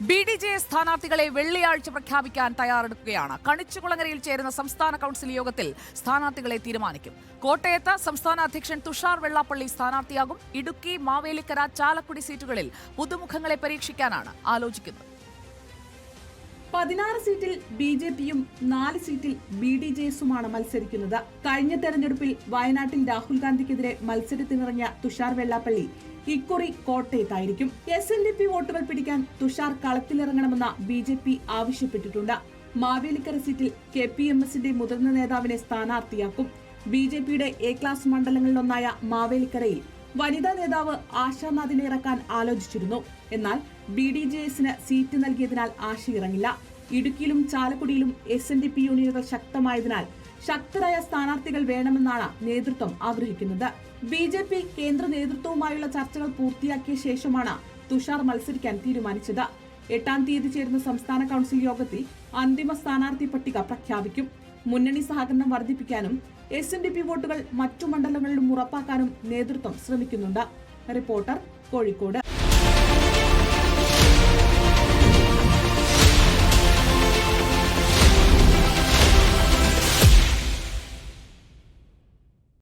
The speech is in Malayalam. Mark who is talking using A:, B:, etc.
A: BDJS സ്ഥാനാർത്ഥികളെ വെള്ളിയാഴ്ച പ്രഖ്യാപിക്കാൻ തയ്യാറെടുക്കുകയാണ്. കണിച്ചുകുളങ്ങരയിൽ ചേരുന്ന സംസ്ഥാന കൗൺസിൽ യോഗത്തിൽ സ്ഥാനാർത്ഥികളെ തീരുമാനിക്കും. കോട്ടയത്ത് സംസ്ഥാന അധ്യക്ഷൻ തുഷാർ വെള്ളാപ്പള്ളി സ്ഥാനാർത്ഥിയാകും. ഇടുക്കി, മാവേലിക്കര, ചാലക്കുടി സീറ്റുകളിൽ പുതുമുഖങ്ങളെ പരീക്ഷിക്കാനാണ് ആലോചിക്കുന്നത്.
B: 16 സീറ്റിൽ BJPയും 4 സീറ്റിൽ BDJSുമാണ് മത്സരിക്കുന്നത്. കഴിഞ്ഞ തെരഞ്ഞെടുപ്പിൽ വയനാട്ടിൽ രാഹുൽ ഗാന്ധിക്കെതിരെ മത്സരത്തിനിറങ്ങിയ തുഷാർ വെള്ളാപ്പള്ളി ഇക്കുറി കോട്ടയത്തായിരിക്കും. SNDP വോട്ടുകൾ പിടിക്കാൻ തുഷാർ കളത്തിലിറങ്ങണമെന്ന BJP ആവശ്യപ്പെട്ടിട്ടുണ്ട്. മാവേലിക്കര സീറ്റിൽ KPMSന്റെ മുതിർന്ന നേതാവിനെ സ്ഥാനാർത്ഥിയാക്കും. BJPയുടെ A ക്ലാസ് മണ്ഡലങ്ങളിലൊന്നായ മാവേലിക്കരയിൽ വനിതാ നേതാവ് ആശാനാഥിനെ ഇറക്കാൻ ആലോചിച്ചിരുന്നു. എന്നാൽ BDJSന് സീറ്റ് നൽകിയതിനാൽ ആശ ഇറങ്ങില്ല. ഇടുക്കിയിലും ചാലക്കുടിയിലും SNDP യൂണിയനുകൾ ശക്തമായതിനാൽ ശക്തരായ സ്ഥാനാർത്ഥികൾ വേണമെന്നാണ് നേതൃത്വം ആഗ്രഹിക്കുന്നത്. BJP കേന്ദ്ര നേതൃത്വവുമായുള്ള ചർച്ചകൾ പൂർത്തിയാക്കിയ ശേഷമാണ് തുഷാർ മത്സരിക്കാൻ തീരുമാനിച്ചത്. 8-ാം തീയതി ചേരുന്ന സംസ്ഥാന കൗൺസിൽ യോഗത്തിൽ അന്തിമ സ്ഥാനാർത്ഥി പട്ടിക പ്രഖ്യാപിക്കും. മുന്നണി സഹകരണം വർദ്ധിപ്പിക്കാനും SNDP വോട്ടുകൾ മറ്റു മണ്ഡലങ്ങളിലും ഉറപ്പാക്കാനും നേതൃത്വം ശ്രമിക്കുന്നുണ്ട്. റിപ്പോർട്ടർ, കോഴിക്കോട്.